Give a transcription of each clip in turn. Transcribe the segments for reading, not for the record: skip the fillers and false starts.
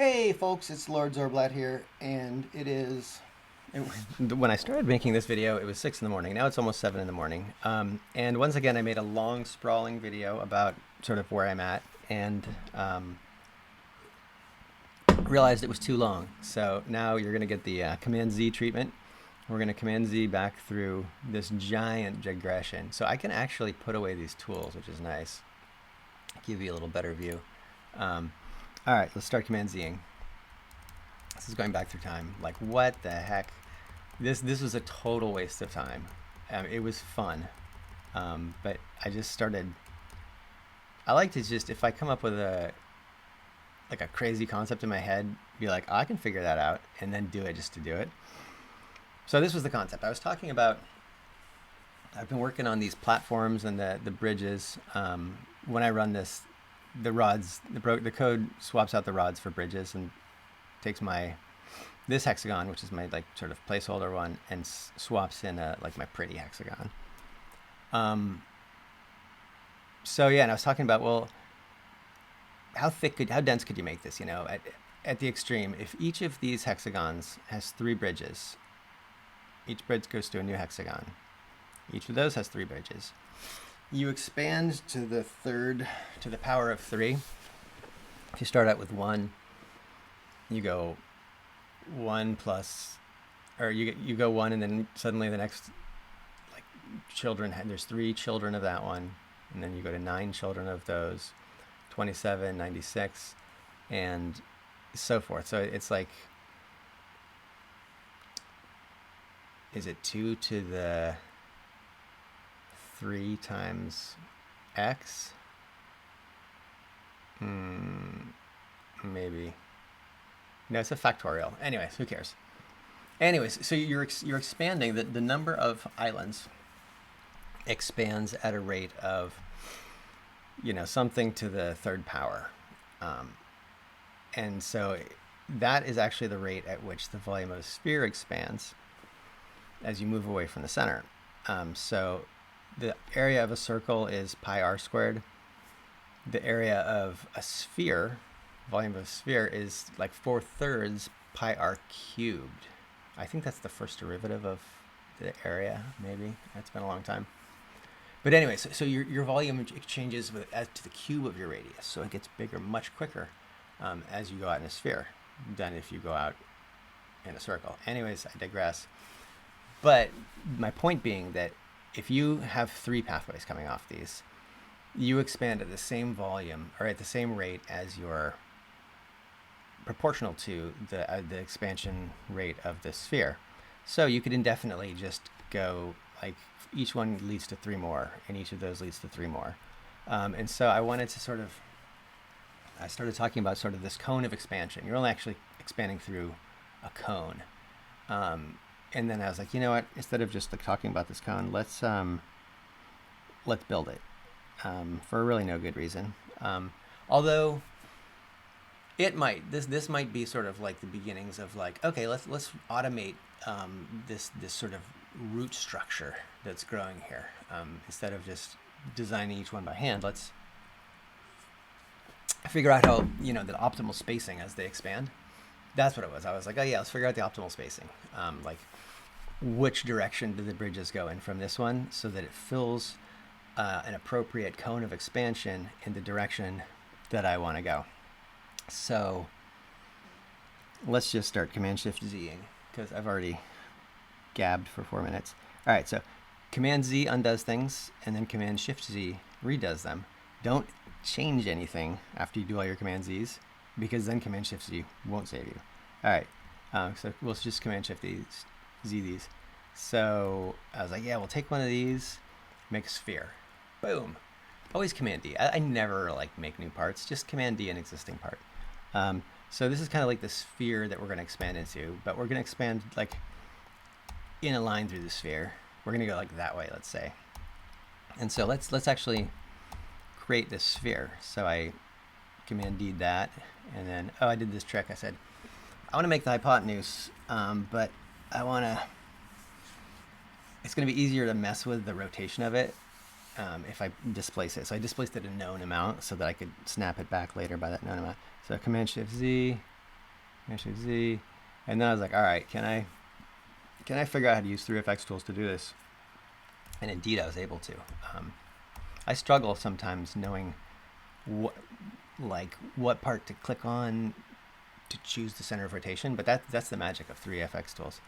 Hey folks, it's Lord Zorblat here, and when I started making this video, it was 6 in the morning. Now it's almost 7 in the morning. And once again, I made a long, sprawling video about sort of where I'm at, and realized it was too long. So now you're going to get the Command Z treatment. We're going to Command Z back through this giant digression. So I can actually put away these tools, which is nice. Give you a little better view. All right, let's start Command Zing. This is going back through time. Like, what the heck? This was a total waste of time. It was fun, but I just started. I like to just, if I come up with a crazy concept in my head, be like, oh, I can figure that out, and then do it just to do it. So this was the concept I was talking about. I've been working on these platforms and the bridges. When I run this, the rods, the code swaps out the rods for bridges and takes this hexagon, which is my sort of placeholder one, and swaps in my pretty hexagon. So yeah, and I was talking about, well, how dense could you make this? You know, at the extreme, if each of these hexagons has 3 bridges, each bridge goes to a new hexagon. Each of those has 3 bridges. You expand to the power of 3. If you start out with 1, you go 1 plus, or you go 1, and then suddenly the next children, there's 3 children of that one, and then you go to 9 children of those, 27, 96, and so forth. So it's like, is it 2 to the 3 times x? Maybe. No, it's a factorial. Anyways, who cares? Anyways, so you're expanding. The number of islands expands at a rate of, something to the 3rd power. And so that is actually the rate at which the volume of a sphere expands as you move away from the center. So the area of a circle is pi r squared. The area of a sphere, volume of a sphere, is like 4/3 pi r cubed. I think that's the first derivative of the area, maybe. That's been a long time. But anyways, so your volume changes as to the cube of your radius. So it gets bigger much quicker as you go out in a sphere than if you go out in a circle. Anyways, I digress. But my point being that if you have 3 pathways coming off these, you expand at the same volume or at the same rate as your proportional to the expansion rate of the sphere. So you could indefinitely just go each one leads to 3 more, and each of those leads to 3 more. And so I wanted to I started talking about sort of this cone of expansion. You're only actually expanding through a cone. And then I was like, you know what? Instead of just talking about this cone, let's build it for really no good reason. Although this might be sort of like the beginnings of okay, let's automate this sort of root structure that's growing here. Instead of just designing each one by hand, let's figure out how the optimal spacing as they expand. That's what it was. I was like, oh yeah, let's figure out the optimal spacing. Which direction do the bridges go in from this one so that it fills an appropriate cone of expansion in the direction that I want to go. So let's just start Command-Shift-Zing because I've already gabbed for 4 minutes. All right, so Command-Z undoes things, and then Command-Shift-Z redoes them. Don't change anything after you do all your Command-Zs, because then Command-Shift-Z won't save you. All right, so we'll just Command-Shift-Z these. So I was like, yeah, we'll take one of these, make a sphere. Boom. Always Command-D. I never make new parts, just Command-D an existing part. So this is kind of like the sphere that we're going to expand into, but we're going to expand in a line through the sphere. We're going to go that way, let's say. And so let's actually create this sphere. So I Command-D'd that, and then, I did this trick. I said, I want to make the hypotenuse, but I want to, it's going to be easier to mess with the rotation of it if I displace it. So I displaced it a known amount so that I could snap it back later by that known amount. So Command-Shift-Z, Command Shift Z, and then I was like, all right, can I figure out how to use 3FX tools to do this? And indeed, I was able to. I struggle sometimes knowing what part to click on to choose the center of rotation, but that's the magic of 3FX tools.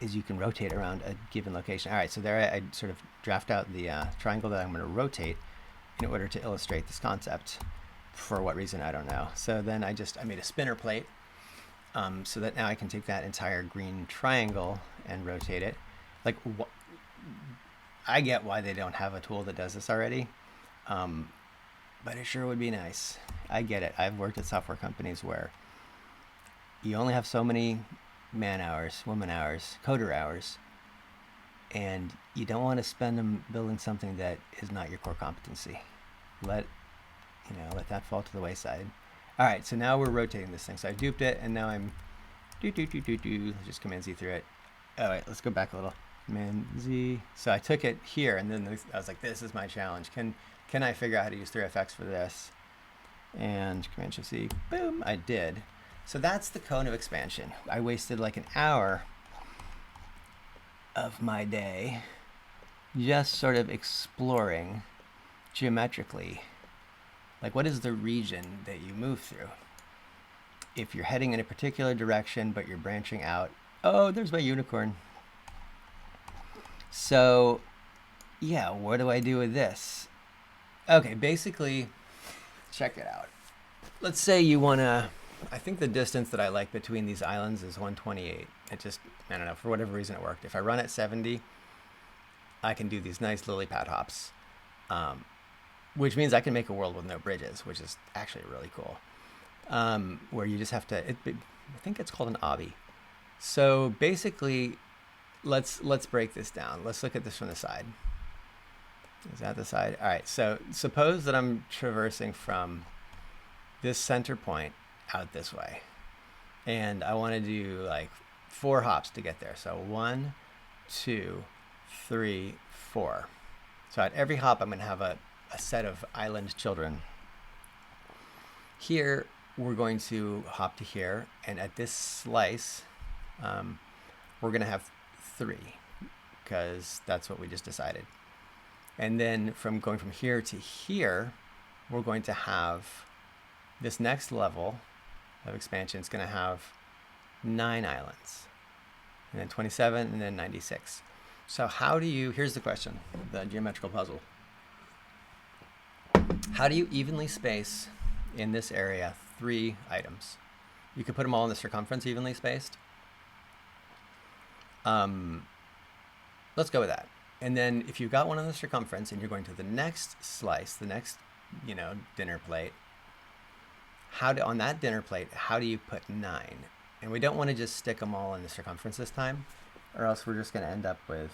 Is you can rotate around a given location. All right, so there I sort of draft out the triangle that I'm going to rotate in order to illustrate this concept. For what reason, I don't know. So then I made a spinner plate so that now I can take that entire green triangle and rotate it. Like, I get why they don't have a tool that does this already, but it sure would be nice. I get it. I've worked at software companies where you only have so many man hours, woman hours, coder hours, and you don't want to spend them building something that is not your core competency. Let that fall to the wayside. All right, so now we're rotating this thing. So I duped it, and now I'm just Command Z through it. All right, let's go back a little. Command Z. So I took it here, and then I was like, this is my challenge. Can I figure out how to use 3FX for this? And Command Shift Z, boom, I did. So that's the cone of expansion. I wasted like an hour of my day just sort of exploring geometrically, like what is the region that you move through? If you're heading in a particular direction, but you're branching out. Oh, there's my unicorn. So yeah, what do I do with this? Okay, basically, check it out. Let's say you want to, I think the distance that I like between these islands is 128. It just, I don't know, for whatever reason it worked. If I run at 70, I can do these nice lily pad hops, which means I can make a world with no bridges, which is actually really cool, where you just have to, I think it's called an obby. So basically, let's break this down. Let's look at this from the side. Is that the side? All right, so suppose that I'm traversing from this center point out this way, and I want to do like 4 hops to get there. So 1, 2, 3, 4. So at every hop, I'm going to have a set of island children. Here, we're going to hop to here, and at this slice, we're going to have 3, because that's what we just decided. And then going from here to here, we're going to have this next level of expansion is going to have 9 islands, and then 27, and then 96. So how do you, here's the question, the geometrical puzzle. How do you evenly space in this area 3 items? You could put them all in the circumference evenly spaced. Let's go with that. And then if you've got one on the circumference and you're going to the next slice, the next, dinner plate, on that dinner plate, how do you put 9? And we don't want to just stick them all in the circumference this time, or else we're just going to end up with,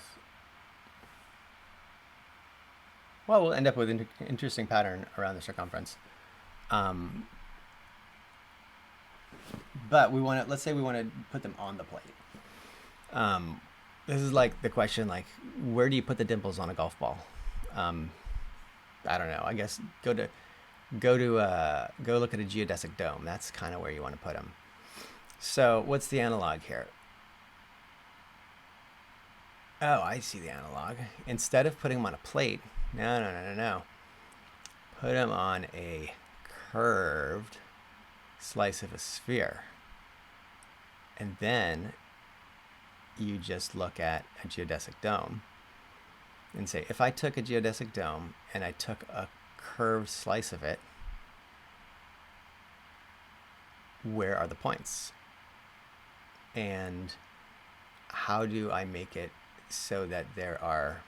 well, we'll end up with an interesting pattern around the circumference. But we want to, let's say we want to put them on the plate. This is like the question, like, where do you put the dimples on a golf ball? I don't know. I guess go look at a geodesic dome. That's kind of where you want to put them. So what's the analog here? Oh, I see the analog. Instead of putting them on a plate, no. Put them on a curved slice of a sphere. And then you just look at a geodesic dome and say, if I took a geodesic dome and I took a curved slice of it, where are the points? And how do I make it so that there are...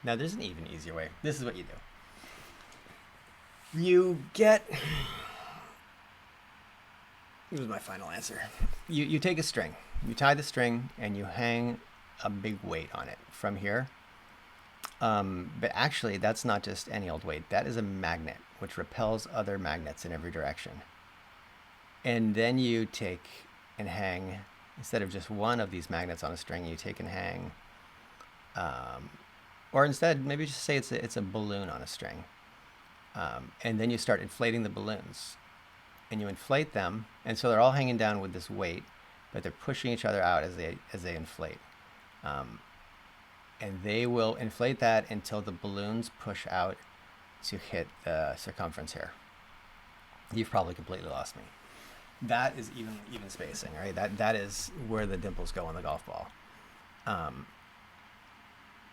Now, there's an even easier way. This is what you do. You get... Here's my final answer. You take a string. You tie the string and you hang a big weight on it from here. But actually, that's not just any old weight. That is a magnet, which repels other magnets in every direction. And then you take and hang, instead of just one of these magnets on a string, you take and hang, or instead, maybe just say it's a balloon on a string. And then you start inflating the balloons. and you inflate them, and so they're all hanging down with this weight, but they're pushing each other out as they inflate. And they will inflate that until the balloons push out to hit the circumference here. You've probably completely lost me. That is even spacing, right? That is where the dimples go on the golf ball.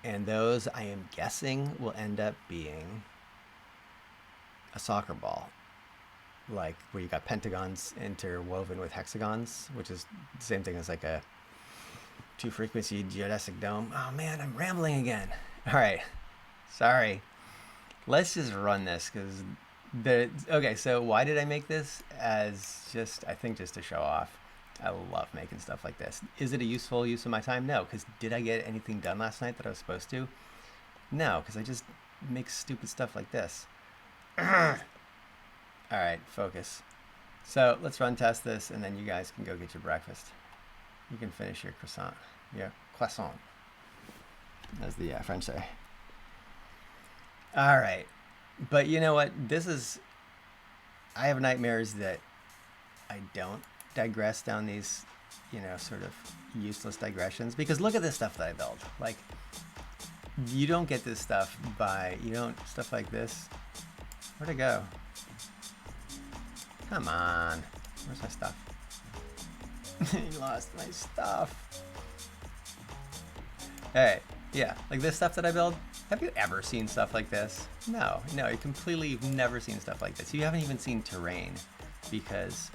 And those, I am guessing, will end up being a soccer ball, like where you got pentagons interwoven with hexagons, which is the same thing as like a 2-frequency geodesic dome. Oh man, I'm rambling again. All right, sorry. Let's just run this because okay. So why did I make this? I think just to show off. I love making stuff like this. Is it a useful use of my time? No, because did I get anything done last night that I was supposed to? No, because I just make stupid stuff like this. All right, focus. So let's run test this, and then you guys can go get your breakfast. You can finish your croissant. Your croissant, as the French say. All right, but you know what? I have nightmares that I don't digress down these, sort of useless digressions, because look at this stuff that I built. Like, you don't get this stuff stuff like this. Where'd it go? Come on. Where's my stuff? You lost my stuff. Hey, yeah, like this stuff that I build. Have you ever seen stuff like this? No, you've never seen stuff like this. You haven't even seen terrain because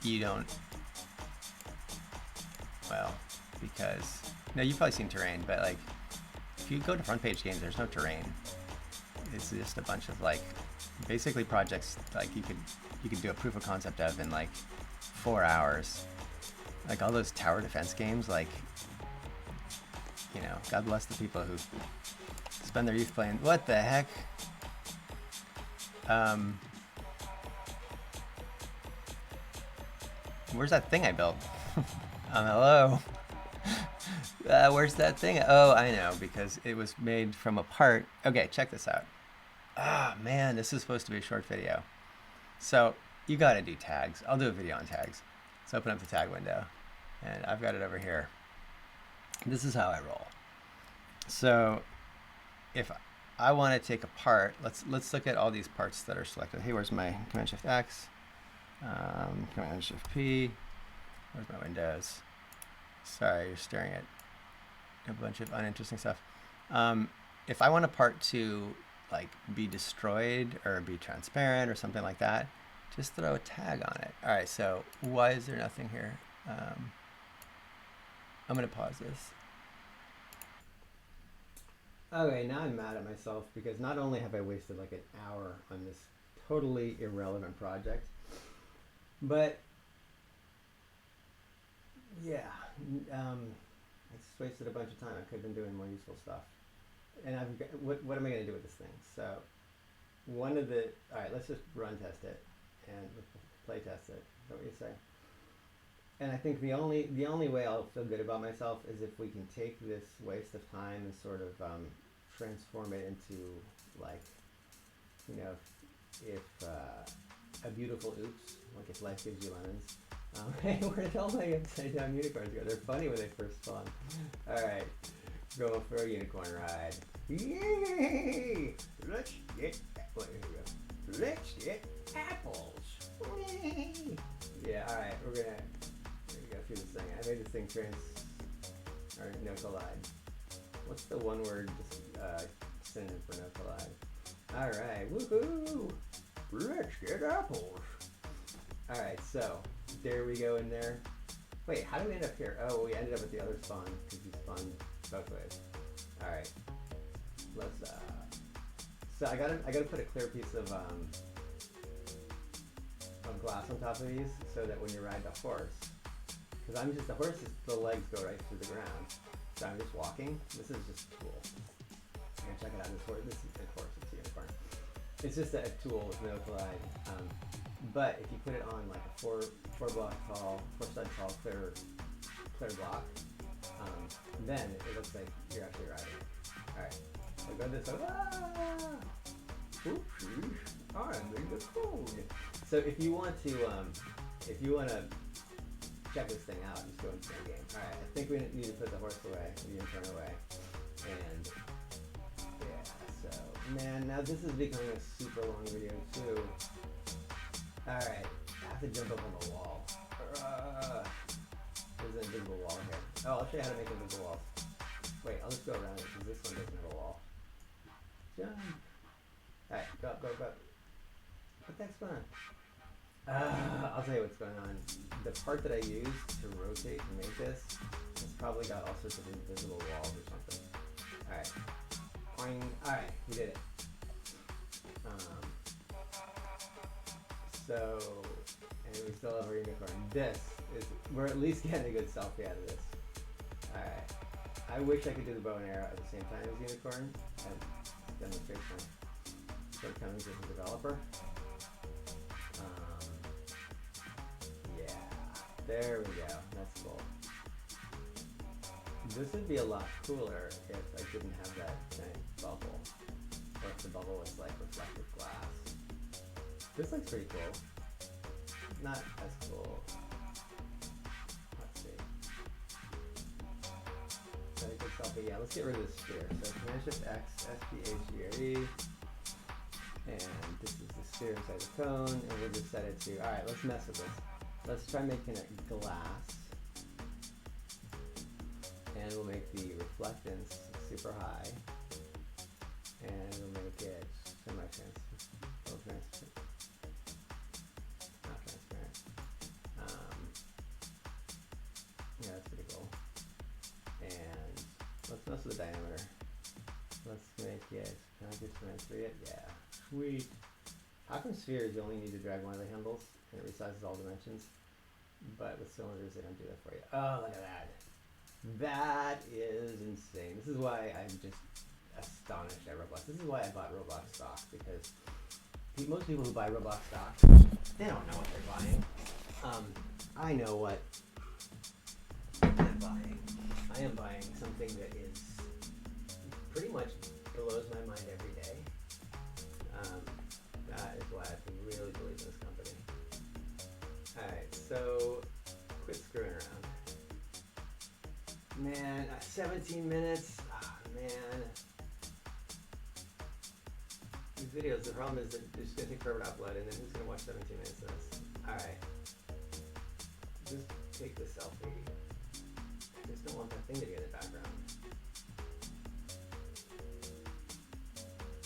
you don't, no, you've probably seen terrain, but like, if you go to front page games, there's no terrain. It's just a bunch of like, basically projects like you could do a proof of concept of in like 4 hours. Like all those tower defense games, like, God bless the people who spend their youth playing. What the heck? Where's that thing I built? Hello. Where's that thing? Oh, I know, because it was made from a part. Okay, check this out. Ah, man, this is supposed to be a short video. So you got to do tags. I'll do a video on tags. Let's open up the tag window, and I've got it over here. This is how I roll. So if I want to take a part, let's look at all these parts that are selected. Hey, where's my Command-Shift-X? Command-Shift-P. Where's my windows? Sorry, you're staring at a bunch of uninteresting stuff. If I want a part to like be destroyed or be transparent or something like that, just throw a tag on it. All right, so why is there nothing here? I'm gonna pause this. Okay, now I'm mad at myself because not only have I wasted like an hour on this totally irrelevant project, but yeah, I just wasted a bunch of time. I could have been doing more useful stuff. And what am I going to do with this thing? So all right, let's just run test it and play test it. Is that what you say? And I think the only way I'll feel good about myself is if we can take this waste of time and sort of transform it into like, if a beautiful oops, like if life gives you lemons. Hey, where did all my upside down unicorns go? They're funny when they first spawn. All right, going for a unicorn ride. Yay! Let's get apples. Yay! Yeah, all right, we're gonna go through this thing. I made this thing no collide. What's the one word synonym for no collide? All right, woohoo! Let's get apples. All right, so there we go in there. Wait, how did we end up here? Oh, we ended up at the other spawn because you spawned both ways. All right, let's. So I gotta put a clear piece of glass on top of these so that when you ride the horse, because the horse is the legs go right through the ground. So I'm just walking. This is just a tool. And check it out. This is a horse. It's a unicorn. It's just a tool with no collide. But if you put it on like a four stud tall clear block, then it looks like you're actually riding. All right. So go this way. Oopsies, I'm in the code. So if you want to check this thing out, just go into the game. All right, I think we need to put the horse away, the intern away, and yeah. So man, now this is becoming a super long video too. All right, I have to jump up on the wall. There's an invisible wall here. Oh, I'll show you how to make invisible walls. Wait, I'll just go around it because this one doesn't have a wall. Jump. All right, go, go, go. What the heck's going on? I'll tell you what's going on. The part that I used to rotate and make this has probably got all sorts of invisible walls or something. Alright. Boing. Alright, we did it. So, and we still have our unicorn. We're at least getting a good selfie out of this. Alright. I wish I could do the bow and arrow at the same time as unicorn and demonstrate my shortcomings as a developer. There we go. That's cool. This would be a lot cooler if I didn't have that giant bubble. Or if the bubble was like reflective glass. This looks pretty cool. Not as cool. Let's see. Very good selfie. Yeah, let's get rid of the sphere. So Command Shift X, SPHGRE. And this is the sphere inside the cone. And we'll just set it to, alright, let's mess with this. Let's try making it glass, and we'll make the reflectance super high, and we'll make it semi-transparent, not transparent. Yeah, that's pretty cool. And let's mess with the diameter. Let's make it, can I just transfer it? Yeah, sweet. How come spheres you only need to drag one of the handles and it resizes all dimensions? But with cylinders they don't do that for you. Oh, look at that. That is insane. This is why I'm just astonished at Roblox. This is why I bought Roblox stock, because most people who buy Roblox stock, they don't know what they're buying. I know what I'm buying. I am buying something that is pretty much blows my mind every day. That is why I really believe in this company. Alright, so quit screwing around. Man, 17 minutes. Oh, man. These videos, the problem is that they're just going to take forever to upload, and then who's going to watch 17 minutes of this? Alright. Just take the selfie. I just don't want that thing to be in the background.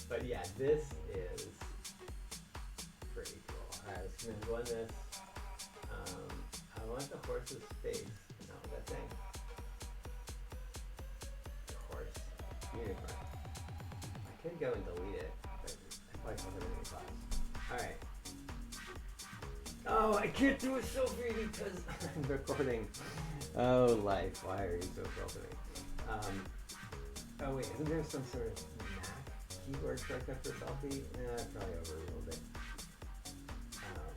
But yeah, this is pretty cool. Alright, let's command one this. I want the horse's face. No, that thing. The horse. Unicorn. I could go and delete it, but I probably don't have any files. Alright. Oh, I can't do a selfie because I'm recording. Oh, life. Why are you so cruel to me? Oh, wait. Isn't there some sort of Mac keyboard shortcut for selfie? Nah, probably overruled it.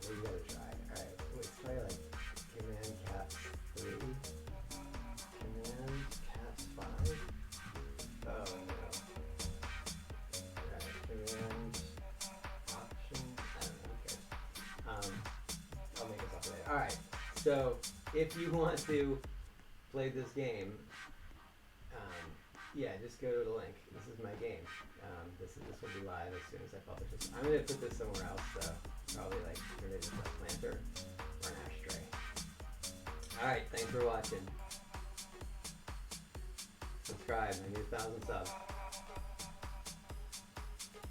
Well, you gotta try. Alright. Wait, it's probably like Command Caps 3. Command Caps 5. Oh, no. Alright. Command Option. I don't know. Okay. I'll make this up later. Alright. So, if you want to play this game, yeah, just go to the link. This is my game. This will be live as soon as I publish this. I'm gonna put this somewhere else, so probably like turn it into a planter or an ashtray. All right, thanks for watching. Subscribe. I need 1,000 subs.